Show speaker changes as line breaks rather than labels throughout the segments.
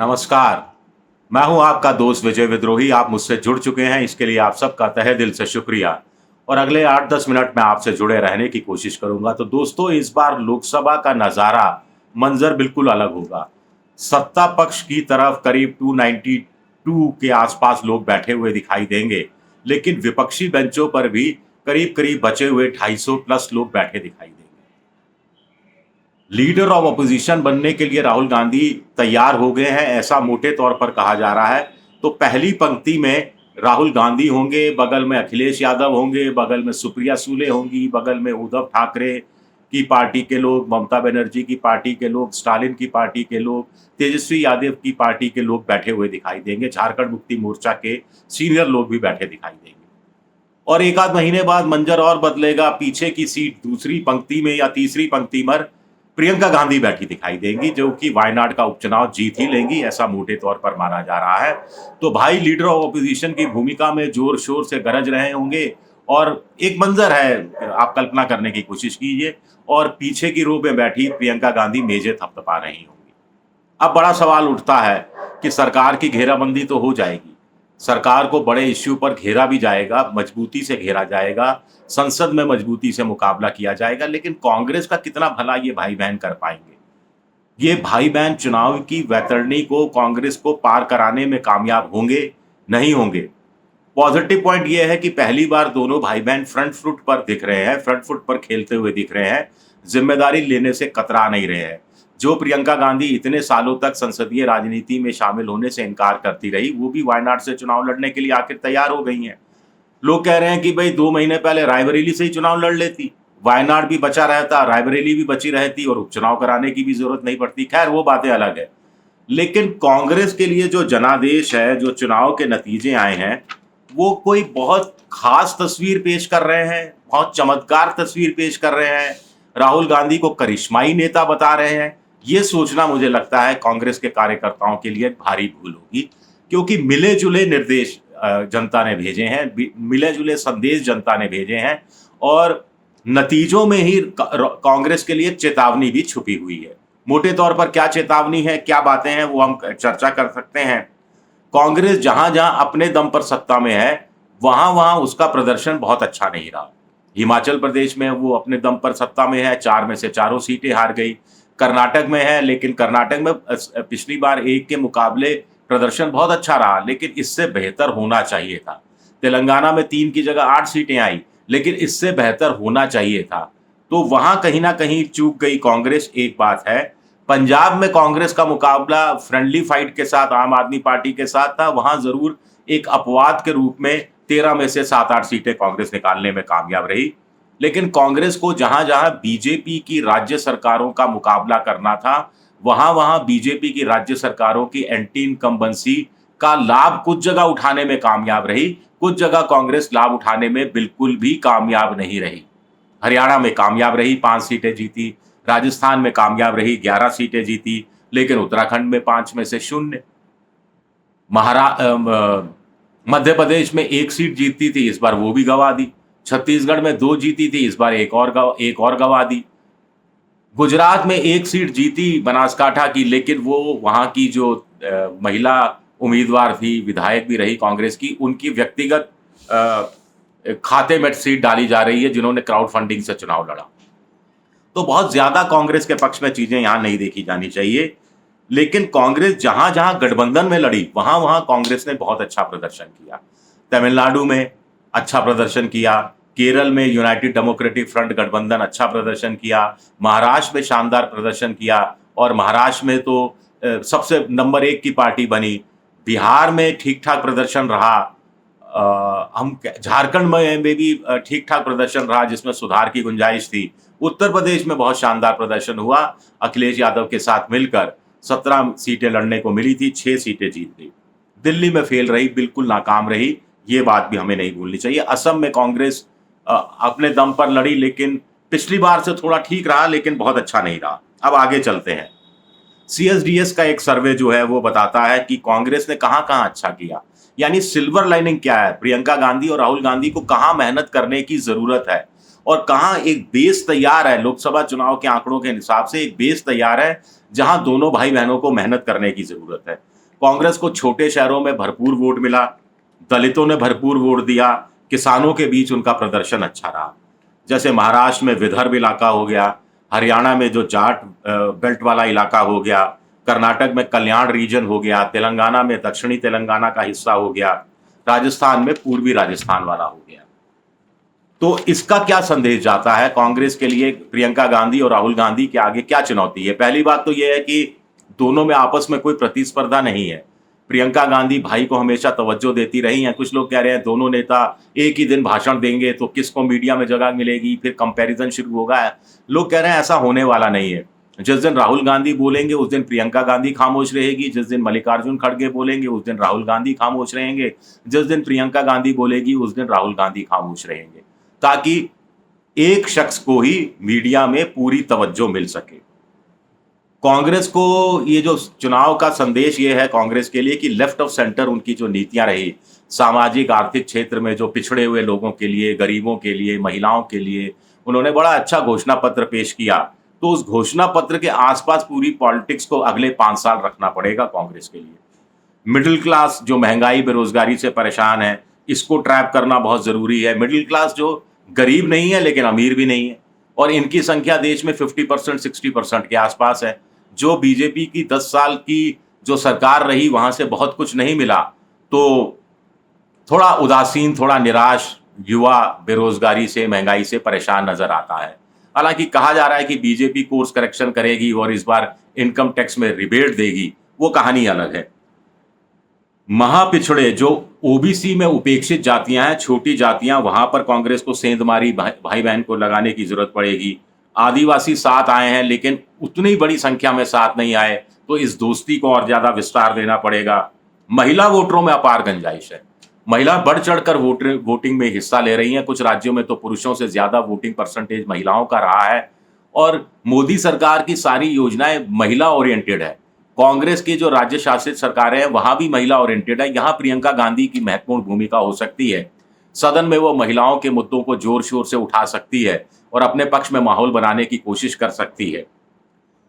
नमस्कार। मैं हूं आपका दोस्त विजय विद्रोही। आप मुझसे जुड़ चुके हैं, इसके लिए आप सबका तहे दिल से शुक्रिया। और अगले 8-10 मिनट में आपसे जुड़े रहने की कोशिश करूंगा। तो दोस्तों, इस बार लोकसभा का नज़ारा, मंजर बिल्कुल अलग होगा। सत्ता पक्ष की तरफ करीब 292 के आसपास लोग बैठे हुए दिखाई देंगे, लेकिन विपक्षी बेंचों पर भी करीब-करीब बचे हुए 250 प्लस लोग बैठे दिखाई देंगे। लीडर ऑफ ऑपोजिशन बनने के लिए राहुल गांधी तैयार हो गए हैं, ऐसा मोटे तौर पर कहा जा रहा है। तो पहली पंक्ति में राहुल गांधी होंगे, बगल में अखिलेश यादव होंगे, बगल में सुप्रिया सूले होंगी, बगल में उद्धव ठाकरे की पार्टी के लोग, ममता बनर्जी की पार्टी के लोग, स्टालिन की पार्टी के लोग, तेजस्वी यादव की पार्टी के लोग बैठे हुए दिखाई देंगे। झारखंड मुक्ति मोर्चा के सीनियर लोग भी बैठे दिखाई देंगे। और एक आध महीने बाद मंजर और बदलेगा। पीछे की सीट दूसरी पंक्ति में या तीसरी पंक्ति पर प्रियंका गांधी बैठी दिखाई देंगी, जो कि वायनाड का उपचुनाव जीत ही लेंगी, ऐसा मोटे तौर पर माना जा रहा है। तो भाई, लीडर ऑफ ऑपोजिशन की भूमिका में जोर शोर से गरज रहे होंगे। और एक मंजर है, आप कल्पना करने की कोशिश कीजिए, और पीछे की रो में बैठी प्रियंका गांधी मेजे थपथपा रही होंगी। अब बड़ा सवाल उठता है कि सरकार की घेराबंदी तो हो जाएगी, सरकार को बड़े इश्यू पर घेरा भी जाएगा, मजबूती से घेरा जाएगा, संसद में मजबूती से मुकाबला किया जाएगा, लेकिन कांग्रेस का कितना भला ये भाई बहन कर पाएंगे? ये भाई बहन चुनाव की वैतरणी को, कांग्रेस को पार कराने में कामयाब होंगे, नहीं होंगे? पॉजिटिव पॉइंट ये है कि पहली बार दोनों भाई बहन फ्रंट फुट पर दिख रहे हैं, फ्रंट फुट पर खेलते हुए दिख रहे हैं, जिम्मेदारी लेने से कतरा नहीं रहे हैं। जो प्रियंका गांधी इतने सालों तक संसदीय राजनीति में शामिल होने से इनकार करती रही, वो भी वायनाड से चुनाव लड़ने के लिए आखिर तैयार हो गई हैं। लोग कह रहे हैं कि भाई 2 महीने पहले रायबरेली से ही चुनाव लड़ लेती, वायनाड भी बचा रहता, रायबरेली भी बची रहती और उपचुनाव कराने की भी जरूरत नहीं पड़ती। खैर, वो बातें अलग है। लेकिन कांग्रेस के लिए जो जनादेश है, जो चुनाव के नतीजे आए हैं, वो कोई बहुत खास तस्वीर पेश कर रहे हैं, बहुत चमत्कार तस्वीर पेश कर रहे हैं, राहुल गांधी को करिश्माई नेता बता रहे हैं। ये सोचना मुझे लगता है कांग्रेस के कार्यकर्ताओं के लिए भारी भूल होगी, क्योंकि मिले जुले निर्देश जनता ने भेजे हैं, मिले जुले संदेश जनता ने भेजे हैं, और नतीजों में ही कांग्रेस के लिए चेतावनी भी छुपी हुई है। मोटे तौर पर क्या चेतावनी है, क्या बातें हैं, वो हम चर्चा कर सकते हैं। कांग्रेस जहां जहां अपने दम पर सत्ता में है, वहां वहां उसका प्रदर्शन बहुत अच्छा नहीं रहा। हिमाचल प्रदेश में वो अपने दम पर सत्ता में है, 4 में से चारों सीटें हार गई। कर्नाटक में है, लेकिन कर्नाटक में पिछली बार एक के मुकाबले प्रदर्शन बहुत अच्छा रहा, लेकिन इससे बेहतर होना चाहिए था। तेलंगाना में 3 की जगह 8 सीटें आई, लेकिन इससे बेहतर होना चाहिए था। तो वहां कहीं ना कहीं चूक गई कांग्रेस, एक बात है। पंजाब में कांग्रेस का मुकाबला फ्रेंडली फाइट के साथ आम आदमी पार्टी के साथ था, वहां जरूर एक अपवाद के रूप में 13 में से 7-8 सीटें कांग्रेस निकालने में कामयाब रही। लेकिन कांग्रेस को जहां जहां बीजेपी की राज्य सरकारों का मुकाबला करना था, वहां वहां बीजेपी की राज्य सरकारों की एंटी इनकम्बेंसी का लाभ कुछ जगह उठाने में कामयाब रही, कुछ जगह कांग्रेस लाभ उठाने में बिल्कुल भी कामयाब नहीं रही। हरियाणा में कामयाब रही, 5 सीटें जीती, राजस्थान में कामयाब रही, 11 सीटें जीती, लेकिन उत्तराखंड में 5 में से 0। मध्य प्रदेश में 1 सीट जीतती थी, इस बार वो भी गंवा दी। छत्तीसगढ़ में 2 जीती थी, इस बार एक और गंवा दी। गुजरात में 1 सीट जीती बनासकांठा की, लेकिन वो वहां की जो महिला उम्मीदवार थी, विधायक भी रही कांग्रेस की, उनकी व्यक्तिगत खाते में सीट डाली जा रही है, जिन्होंने क्राउड फंडिंग से चुनाव लड़ा। तो बहुत ज्यादा कांग्रेस के पक्ष में चीजें यहां नहीं देखी जानी चाहिए। लेकिन कांग्रेस जहां जहां गठबंधन में लड़ी, वहां वहां कांग्रेस ने बहुत अच्छा प्रदर्शन किया। तमिलनाडु में अच्छा प्रदर्शन किया, केरल में यूनाइटेड डेमोक्रेटिक फ्रंट गठबंधन अच्छा प्रदर्शन किया, महाराष्ट्र में शानदार प्रदर्शन किया, और महाराष्ट्र में तो सबसे नंबर 1 की पार्टी बनी। बिहार में ठीक ठाक प्रदर्शन रहा। हम झारखंड में भी ठीक ठाक प्रदर्शन रहा, जिसमें सुधार की गुंजाइश थी। उत्तर प्रदेश में बहुत शानदार प्रदर्शन हुआ, अखिलेश यादव के साथ मिलकर 17 सीटें लड़ने को मिली थी, 6 सीटें जीत गई। दिल्ली में फेल रही, बिल्कुल नाकाम रही, ये बात भी हमें नहीं भूलनी चाहिए। असम में कांग्रेस अपने दम पर लड़ी, लेकिन पिछली बार से थोड़ा ठीक रहा, लेकिन बहुत अच्छा नहीं रहा। अब आगे चलते हैं। सीएसडीएस का एक सर्वे जो है वो बताता है कि कांग्रेस ने कहां कहां अच्छा किया, यानी सिल्वर लाइनिंग क्या है, प्रियंका गांधी और राहुल गांधी को कहां मेहनत करने की जरूरत है। और कहाँ एक बेस तैयार है, लोकसभा चुनाव के आंकड़ों के हिसाब से एक बेस तैयार है जहां दोनों भाई बहनों को मेहनत करने की जरूरत है। कांग्रेस को छोटे शहरों में भरपूर वोट मिला, दलितों ने भरपूर वोट दिया, किसानों के बीच उनका प्रदर्शन अच्छा रहा। जैसे महाराष्ट्र में विदर्भ इलाका हो गया, हरियाणा में जो जाट बेल्ट वाला इलाका हो गया, कर्नाटक में कल्याण रीजन हो गया, तेलंगाना में दक्षिणी तेलंगाना का हिस्सा हो गया, राजस्थान में पूर्वी राजस्थान वाला हो गया। तो इसका क्या संदेश जाता है कांग्रेस के लिए? प्रियंका गांधी और राहुल गांधी के आगे क्या चुनौती है? पहली बात तो यह है कि दोनों में आपस में कोई प्रतिस्पर्धा नहीं है। प्रियंका गांधी भाई को हमेशा तवज्जो देती रही हैं। कुछ लोग कह रहे हैं दोनों नेता एक ही दिन भाषण देंगे तो किसको मीडिया में जगह मिलेगी, फिर कंपैरिजन शुरू होगा। लोग कह रहे हैं ऐसा होने वाला नहीं है। जिस दिन राहुल गांधी बोलेंगे उस दिन प्रियंका गांधी खामोश रहेगी, जिस दिन मल्लिकार्जुन खड़गे बोलेंगे उस दिन राहुल गांधी खामोश रहेंगे, जिस दिन प्रियंका गांधी बोलेगी उस दिन राहुल गांधी खामोश रहेंगे, ताकि एक शख्स को ही मीडिया में पूरी तवज्जो मिल सके। कांग्रेस को ये जो चुनाव का संदेश ये है कांग्रेस के लिए कि लेफ्ट ऑफ सेंटर उनकी जो नीतियां रही, सामाजिक आर्थिक क्षेत्र में जो पिछड़े हुए लोगों के लिए, गरीबों के लिए, महिलाओं के लिए उन्होंने बड़ा अच्छा घोषणा पत्र पेश किया। तो उस घोषणा पत्र के आसपास पूरी पॉलिटिक्स को अगले 5 साल रखना पड़ेगा कांग्रेस के लिए। मिडिल क्लास जो महंगाई बेरोजगारी से परेशान है, इसको ट्रैप करना बहुत जरूरी है। मिडिल क्लास जो गरीब नहीं है लेकिन अमीर भी नहीं है, और इनकी संख्या देश में 50% 60% के आसपास है। जो बीजेपी की 10 साल की जो सरकार रही वहां से बहुत कुछ नहीं मिला, तो थोड़ा उदासीन, थोड़ा निराश युवा बेरोजगारी से, महंगाई से परेशान नजर आता है। हालांकि कहा जा रहा है कि बीजेपी कोर्स करेक्शन करेगी और इस बार इनकम टैक्स में रिबेट देगी, वो कहानी अलग है। महापिछड़े जो ओबीसी में उपेक्षित जातियां हैं, छोटी जातियां, वहां पर कांग्रेस को सेंधमारी भाई बहन को लगाने की जरूरत पड़ेगी। आदिवासी साथ आए हैं लेकिन उतनी बड़ी संख्या में साथ नहीं आए, तो इस दोस्ती को और ज्यादा विस्तार देना पड़ेगा। महिला वोटरों में अपार गुंजाइश है। महिला बढ़ चढ़कर वोटिंग में हिस्सा ले रही हैं। कुछ राज्यों में तो पुरुषों से ज्यादा वोटिंग परसेंटेज महिलाओं का रहा है, और मोदी सरकार की सारी योजनाएं महिला ओरिएंटेड है। कांग्रेस की जो राज्य शासित सरकारें हैं वहां भी महिला ओरिएंटेड है। यहां प्रियंका गांधी की महत्वपूर्ण भूमिका हो सकती है। सदन में वो महिलाओं के मुद्दों को जोर शोर से उठा सकती है और अपने पक्ष में माहौल बनाने की कोशिश कर सकती है।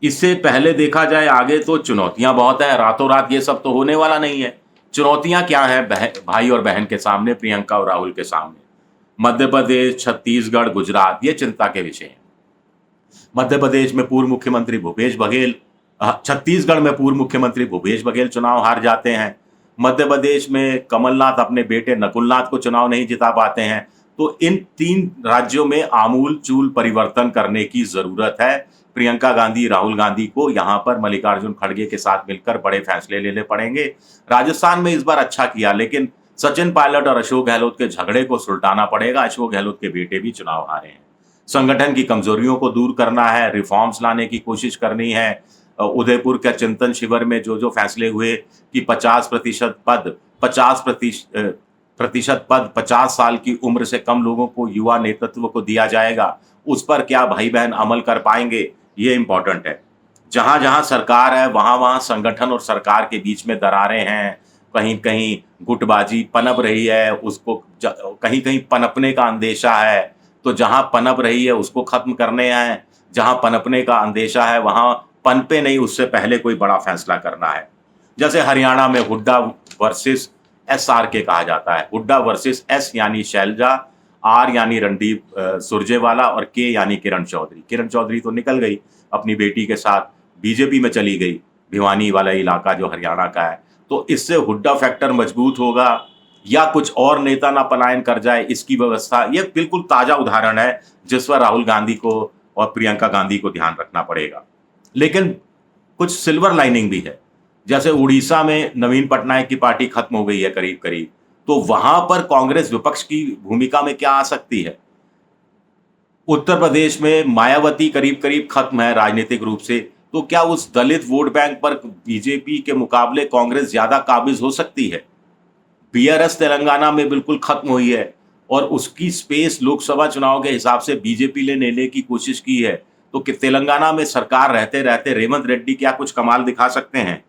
इससे पहले देखा जाए आगे तो चुनौतियां बहुत है, रातों रात ये सब तो होने वाला नहीं है। चुनौतियां क्या है भाई और बहन के सामने, प्रियंका और राहुल के सामने? मध्य प्रदेश, छत्तीसगढ़, गुजरात ये चिंता के विषय हैं। मध्य प्रदेश में पूर्व मुख्यमंत्री भूपेश बघेल, छत्तीसगढ़ में पूर्व मुख्यमंत्री भूपेश बघेल चुनाव हार जाते हैं। मध्य प्रदेश में कमलनाथ अपने बेटे नकुलनाथ को चुनाव नहीं जिता पाते हैं। तो इन 3 राज्यों में आमूल चूल परिवर्तन करने की जरूरत है। प्रियंका गांधी, राहुल गांधी को यहां पर मल्लिकार्जुन खड़गे के साथ मिलकर बड़े फैसले लेने पड़ेंगे। राजस्थान में इस बार अच्छा किया, लेकिन सचिन पायलट और अशोक गहलोत के झगड़े को सुलटाना पड़ेगा। अशोक गहलोत के बेटे भी चुनाव हारे हैं। संगठन की कमजोरियों को दूर करना है, रिफॉर्म्स लाने की कोशिश करनी है। उदयपुर के चिंतन शिविर में जो फैसले हुए कि 50% पद 50 साल की उम्र से कम लोगों को युवा नेतृत्व को दिया जाएगा, उस पर क्या भाई बहन अमल कर पाएंगे, ये इंपॉर्टेंट है। जहां जहां सरकार है वहां वहां संगठन और सरकार के बीच में दरारें हैं। कहीं कहीं गुटबाजी पनप रही है, उसको कहीं कहीं पनपने का अंदेशा है। तो जहां पनप रही है उसको खत्म करने हैं, जहां पनपने का अंदेशा है वहां पनपे नहीं, उससे पहले कोई बड़ा फैसला करना है। जैसे हरियाणा में हुड्डा वर्सेस SRK कहा जाता है। हुड्डा वर्सेस S यानी शैलजा, R यानी रणदीप सुरजेवाला और K यानी किरण चौधरी। किरण चौधरी तो निकल गई अपनी बेटी के साथ, बीजेपी में चली गई, भिवानी वाला इलाका जो हरियाणा का है। तो इससे हुड्डा फैक्टर मजबूत होगा या कुछ और नेता ना पलायन कर जाए, इसकी व्यवस्था। ये बिल्कुल ताजा उदाहरण है जिस पर राहुल गांधी को और प्रियंका गांधी को ध्यान रखना पड़ेगा। लेकिन कुछ सिल्वर लाइनिंग भी है। जैसे उड़ीसा में नवीन पटनायक की पार्टी खत्म हो गई है करीब करीब, तो वहां पर कांग्रेस विपक्ष की भूमिका में क्या आ सकती है? उत्तर प्रदेश में मायावती करीब करीब खत्म है राजनीतिक रूप से, तो क्या उस दलित वोट बैंक पर बीजेपी के मुकाबले कांग्रेस ज्यादा काबिज हो सकती है? BRS तेलंगाना में बिल्कुल खत्म हुई है और उसकी स्पेस लोकसभा चुनाव के हिसाब से बीजेपी ने लेने की कोशिश की है। तो कि तेलंगाना में सरकार रहते रहते रेवंत रेड्डी क्या कुछ कमाल दिखा सकते हैं?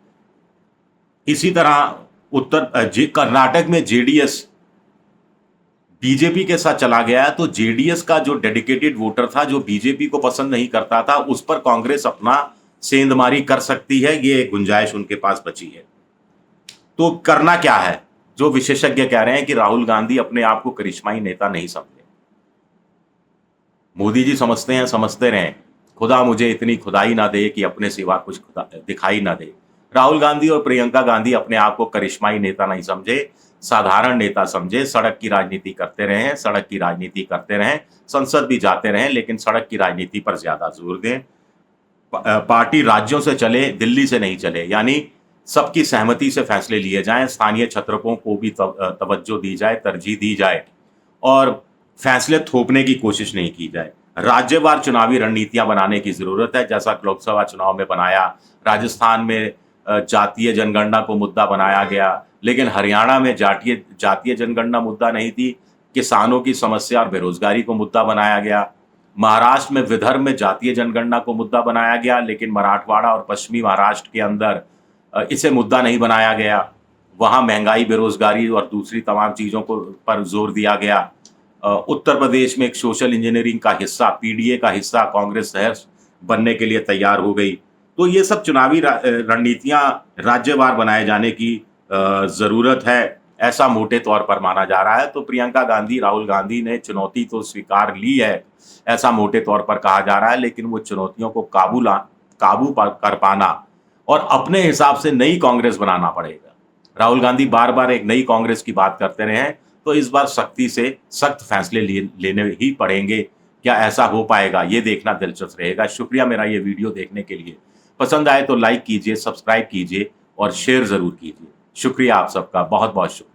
इसी तरह कर्नाटक में JDS बीजेपी के साथ चला गया है, तो जेडीएस का जो डेडिकेटेड वोटर था, जो बीजेपी को पसंद नहीं करता था, उस पर कांग्रेस अपना सेंधमारी कर सकती है, ये गुंजाइश उनके पास बची है। तो करना क्या है? जो विशेषज्ञ कह रहे हैं कि राहुल गांधी अपने आप को करिश्माई नेता नहीं समझते। मोदी जी समझते हैं, समझते रहें, खुदा मुझे इतनी खुदाई ना दे कि अपने सिवा कुछ खुदा दिखाई ना दे। राहुल गांधी और प्रियंका गांधी अपने आप को करिश्माई नेता नहीं समझे, साधारण नेता समझे, सड़क की राजनीति करते रहें, सड़क की राजनीति करते रहें, संसद भी जाते रहें, लेकिन सड़क की राजनीति पर ज्यादा जोर दें। पार्टी राज्यों से चले, दिल्ली से नहीं चले, यानी सबकी सहमति से फैसले लिए जाएं, स्थानीय छत्रपों को भी तवज्जो दी जाए, तरजीह दी जाए और फैसले थोपने की कोशिश नहीं की जाए। राज्यवार चुनावी रणनीतियां बनाने की जरूरत है, जैसा लोकसभा चुनाव में बनाया। राजस्थान में जातीय जनगणना को मुद्दा बनाया गया, लेकिन हरियाणा में जातीय जनगणना मुद्दा नहीं थी, किसानों की समस्या और बेरोजगारी को मुद्दा बनाया गया। महाराष्ट्र में विदर्भ में जातीय जनगणना को मुद्दा बनाया गया, लेकिन मराठवाड़ा और पश्चिमी महाराष्ट्र के अंदर इसे मुद्दा नहीं बनाया गया। वहां महंगाई, बेरोजगारी और दूसरी तमाम चीजों को पर जोर दिया गया। उत्तर प्रदेश में एक सोशल इंजीनियरिंग का हिस्सा, पीडीए का हिस्सा कांग्रेस शहर बनने के लिए तैयार हो गई। तो ये सब चुनावी रणनीतियां राज्यवार बनाए जाने की जरूरत है, ऐसा मोटे तौर पर माना जा रहा है। तो प्रियंका गांधी, राहुल गांधी ने चुनौती तो स्वीकार ली है, ऐसा मोटे तौर पर कहा जा रहा है, लेकिन वो चुनौतियों को काबू कर पाना और अपने हिसाब से नई कांग्रेस बनाना पड़ेगा। राहुल गांधी बार बार एक नई कांग्रेस की बात करते रहे हैं, तो इस बार सख्ती से सख्त फैसले लेने ही पड़ेंगे। क्या ऐसा हो पाएगा, ये देखना दिलचस्प रहेगा। शुक्रिया मेरा ये वीडियो देखने के लिए। पसंद आए तो लाइक कीजिए, सब्सक्राइब कीजिए और शेयर जरूर कीजिए। शुक्रिया आप सबका, बहुत बहुत शुक्रिया।